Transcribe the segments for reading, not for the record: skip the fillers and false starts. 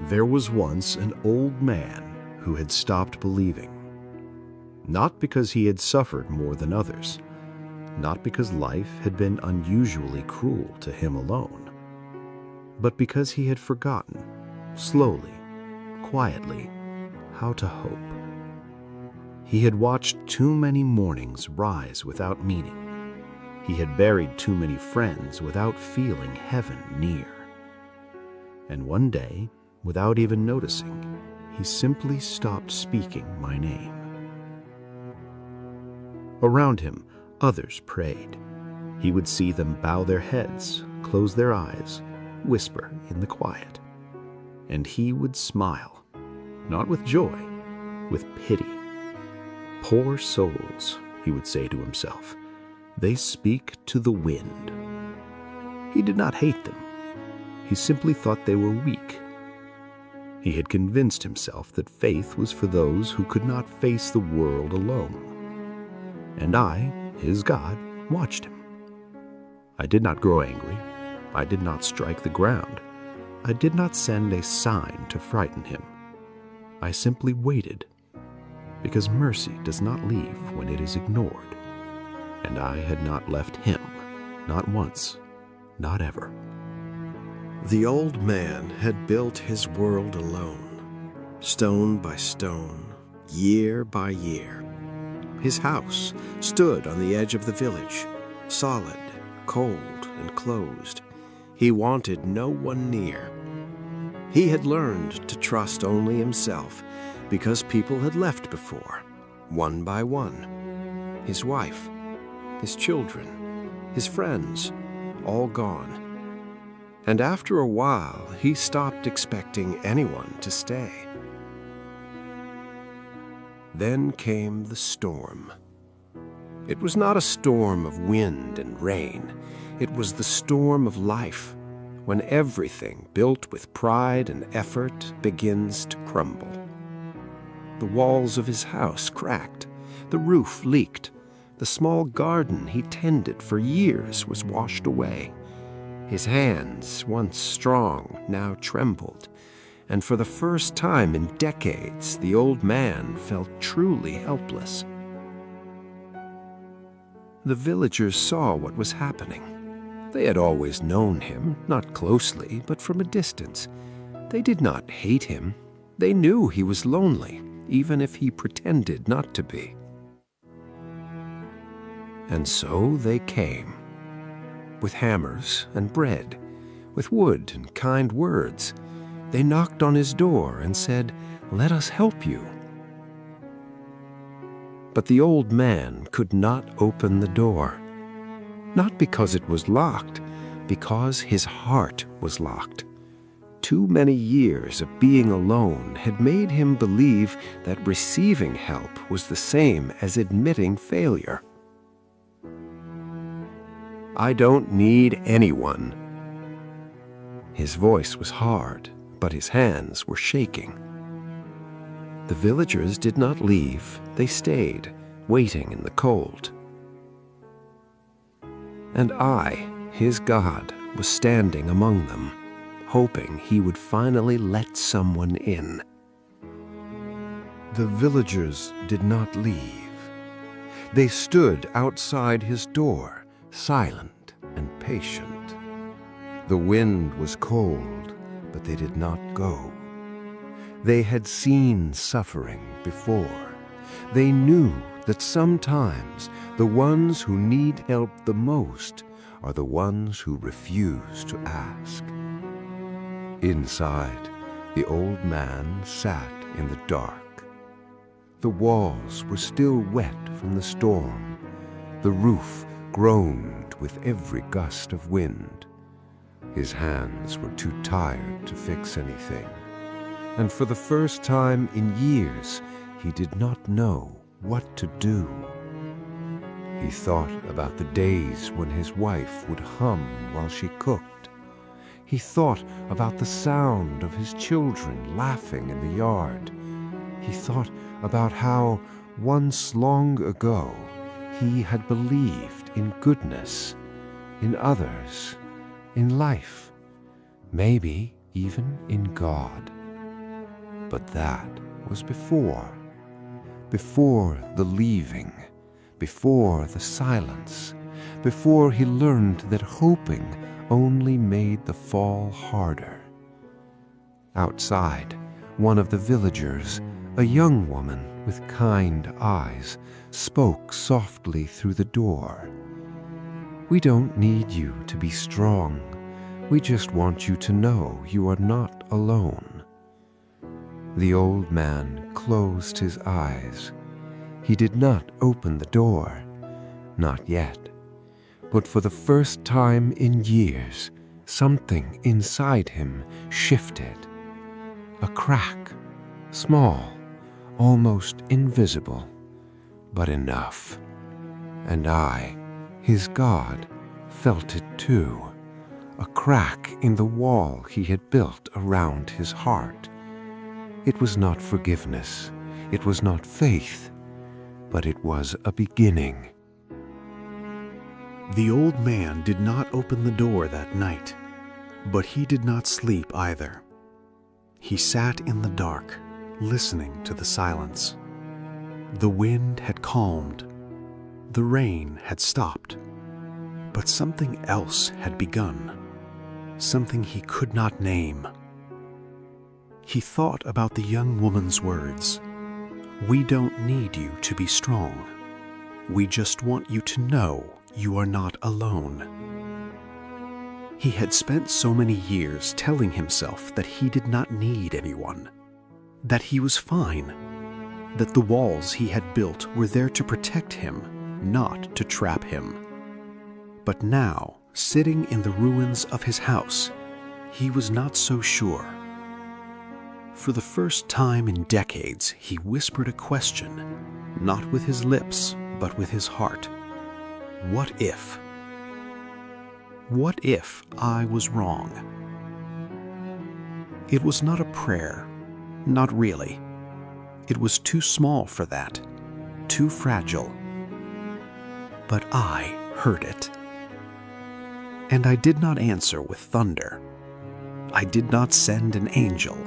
There was once an old man who had stopped believing, not because he had suffered more than others, not because life had been unusually cruel to him alone, but because he had forgotten, slowly, quietly, how to hope. He had watched too many mornings rise without meaning. He had buried too many friends without feeling heaven near. And one day, without even noticing, he simply stopped speaking my name. Around him, others prayed. He would see them bow their heads, close their eyes, whisper in the quiet. And he would smile, not with joy, with pity. Poor souls, he would say to himself, they speak to the wind. He did not hate them. He simply thought they were weak. He had convinced himself that faith was for those who could not face the world alone. And I, his God, watched him. I did not grow angry. I did not strike the ground. I did not send a sign to frighten him. I simply waited, because mercy does not leave when it is ignored. And I had not left him, not once, not ever. The old man had built his world alone, stone by stone, year by year. His house stood on the edge of the village, solid, cold, and closed. He wanted no one near. He had learned to trust only himself because people had left before, one by one. His wife, his children, his friends, all gone. And after a while, he stopped expecting anyone to stay. Then came the storm. It was not a storm of wind and rain. It was the storm of life, when everything built with pride and effort begins to crumble. The walls of his house cracked. The roof leaked. The small garden he tended for years was washed away. His hands, once strong, now trembled, and for the first time in decades, the old man felt truly helpless. The villagers saw what was happening. They had always known him, not closely, but from a distance. They did not hate him. They knew he was lonely, even if he pretended not to be. And so they came. With hammers and bread, with wood and kind words. They knocked on his door and said, "Let us help you." But the old man could not open the door. Not because it was locked, because his heart was locked. Too many years of being alone had made him believe that receiving help was the same as admitting failure. "I don't need anyone." His voice was hard, but his hands were shaking. The villagers did not leave. They stayed, waiting in the cold. And I, his God, was standing among them, hoping he would finally let someone in. The villagers did not leave. They stood outside his door, silent and patient. The wind was cold, but they did not go. They had seen suffering before. They knew that sometimes the ones who need help the most are the ones who refuse to ask. Inside, the old man sat in the dark. The walls were still wet from the storm. The roof groaned with every gust of wind. His hands were too tired to fix anything, and for the first time in years, he did not know what to do. He thought about the days when his wife would hum while she cooked. He thought about the sound of his children laughing in the yard. He thought about how, once long ago, he had believed in goodness, in others, in life, maybe even in God. But that was before the leaving, before the silence, before he learned that hoping only made the fall harder. Outside, one of the villagers, a young woman with kind eyes, spoke softly through the door. "We don't need you to be strong. We just want you to know you are not alone." The old man closed his eyes. He did not open the door, not yet. But for the first time in years, something inside him shifted. A crack, small, almost invisible, but enough. And I, his God, felt it too. A crack in the wall he had built around his heart. It was not forgiveness, it was not faith, but it was a beginning. The old man did not open the door that night, but he did not sleep either. He sat in the dark, listening to the silence. The wind had calmed. The rain had stopped. But something else had begun, something he could not name. He thought about the young woman's words. "We don't need you to be strong. We just want you to know you are not alone." He had spent so many years telling himself that he did not need anyone, that he was fine, that the walls he had built were there to protect him, not to trap him. But now, sitting in the ruins of his house, he was not so sure. For the first time in decades, he whispered a question, not with his lips, but with his heart. What if? What if I was wrong? It was not a prayer, not really. It was too small for that, too fragile. But I heard it. And I did not answer with thunder. I did not send an angel.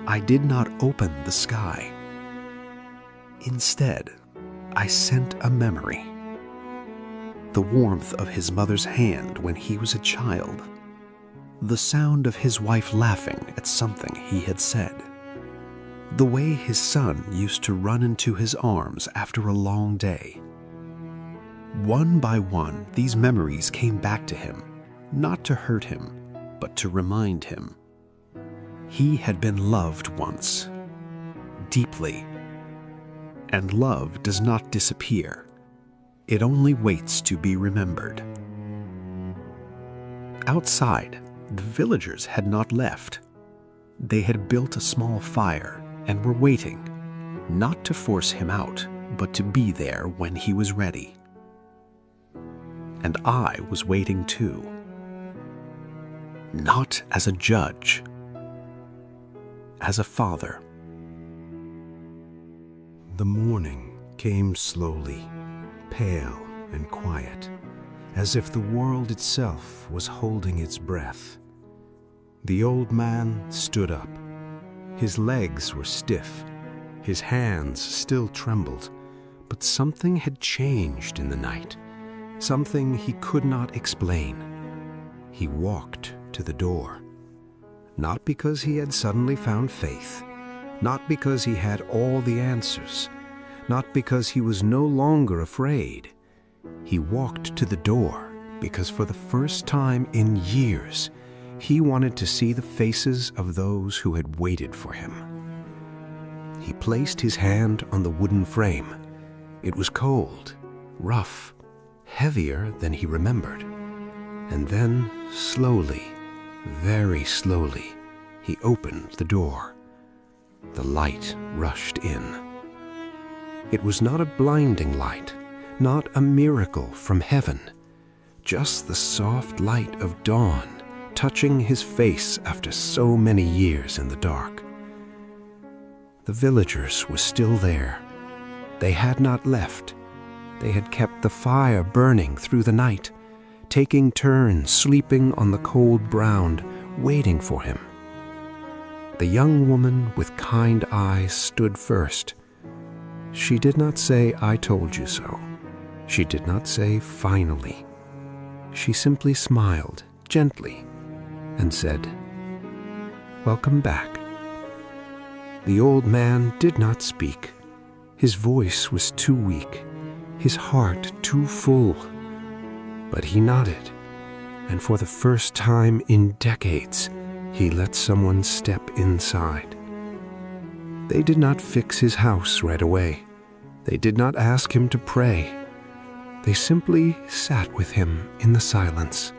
I did not open the sky. Instead, I sent a memory. The warmth of his mother's hand when he was a child. The sound of his wife laughing at something he had said. The way his son used to run into his arms after a long day. One by one, these memories came back to him, not to hurt him, but to remind him. He had been loved once, deeply. And love does not disappear. It only waits to be remembered. Outside, the villagers had not left. They had built a small fire and were waiting, not to force him out, but to be there when he was ready. And I was waiting too. Not as a judge, as a father. The morning came slowly, pale and quiet, as if the world itself was holding its breath. The old man stood up. His legs were stiff. His hands still trembled, but something had changed in the night, something he could not explain. He walked to the door, not because he had suddenly found faith, not because he had all the answers, not because he was no longer afraid. He walked to the door because for the first time in years, he wanted to see the faces of those who had waited for him. He placed his hand on the wooden frame. It was cold, rough, heavier than he remembered. And then, slowly, very slowly, he opened the door. The light rushed in. It was not a blinding light, not a miracle from heaven, just the soft light of dawn touching his face after so many years in the dark. The villagers were still there. They had not left. They had kept the fire burning through the night, taking turns sleeping on the cold ground, waiting for him. the young woman with kind eyes stood first. She did not say, "I told you so." She did not say, "Finally." She simply smiled gently and said, "Welcome back." The old man did not speak. His voice was too weak, his heart too full. But he nodded, and for the first time in decades, he let someone step inside. They did not fix his house right away. They did not ask him to pray. They simply sat with him in the silence,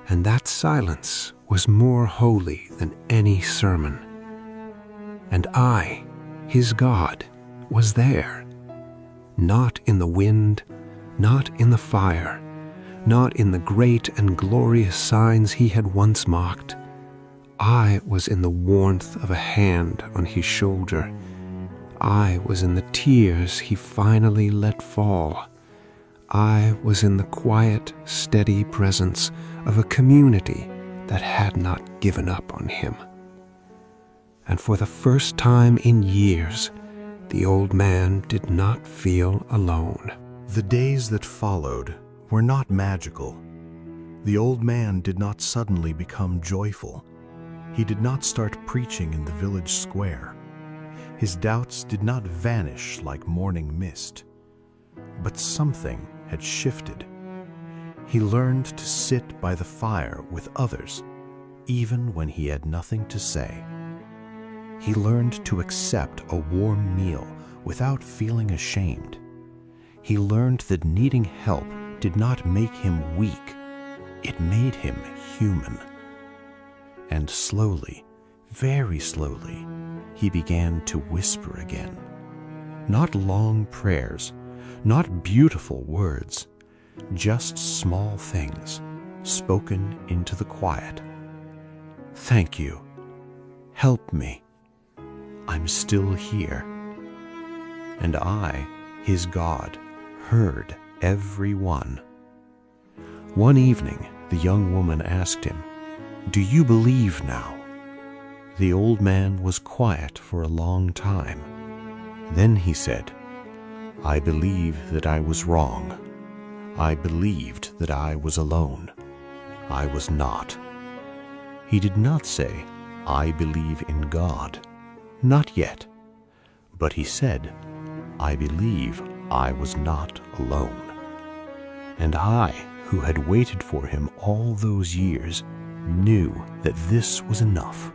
and that silence was more holy than any sermon. And I, his God, was there, not in the wind, not in the fire, not in the great and glorious signs he had once mocked. I was in the warmth of a hand on his shoulder. I was in the tears he finally let fall. I was in the quiet, steady presence of a community that had not given up on him. And for the first time in years, the old man did not feel alone. The days that followed were not magical. The old man did not suddenly become joyful. He did not start preaching in the village square. His doubts did not vanish like morning mist. But something had shifted. He learned to sit by the fire with others, even when he had nothing to say. He learned to accept a warm meal without feeling ashamed. He learned that needing help did not make him weak. It made him human. And slowly, very slowly, he began to whisper again. Not long prayers, not beautiful words, just small things spoken into the quiet. "Thank you. Help me. I'm still here." And I, his God, heard every one. One evening, the young woman asked him, "Do you believe now?" The old man was quiet for a long time. Then he said, "I believe that I was wrong. I believed that I was alone. I was not." He did not say, "I believe in God." Not yet. But he said, "I believe I was not alone." And I, who had waited for him all those years, knew that this was enough.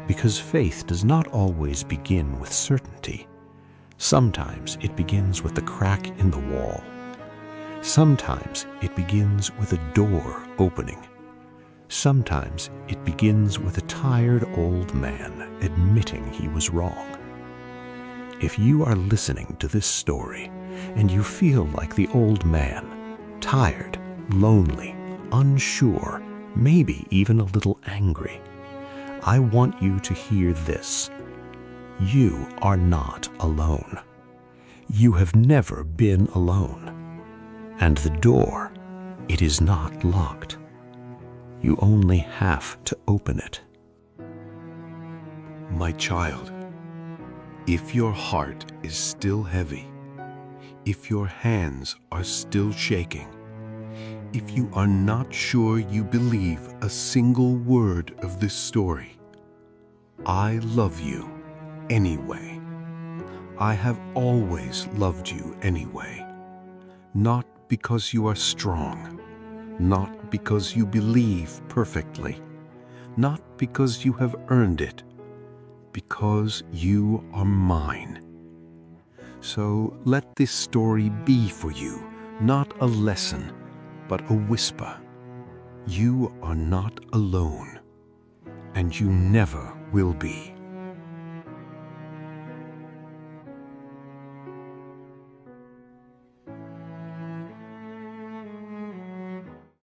Because faith does not always begin with certainty. Sometimes it begins with the crack in the wall. Sometimes it begins with a door opening. Sometimes it begins with a tired old man admitting he was wrong. If you are listening to this story and you feel like the old man, tired, lonely, unsure, maybe even a little angry, I want you to hear this. You are not alone. You have never been alone. And the door, it is not locked. You only have to open it. My child, if your heart is still heavy, if your hands are still shaking, if you are not sure you believe a single word of this story, I love you anyway. I have always loved you anyway. Not because you are strong, not because you believe perfectly, not because you have earned it, because you are mine. So let this story be for you, not a lesson, but a whisper. You are not alone, and you never will be.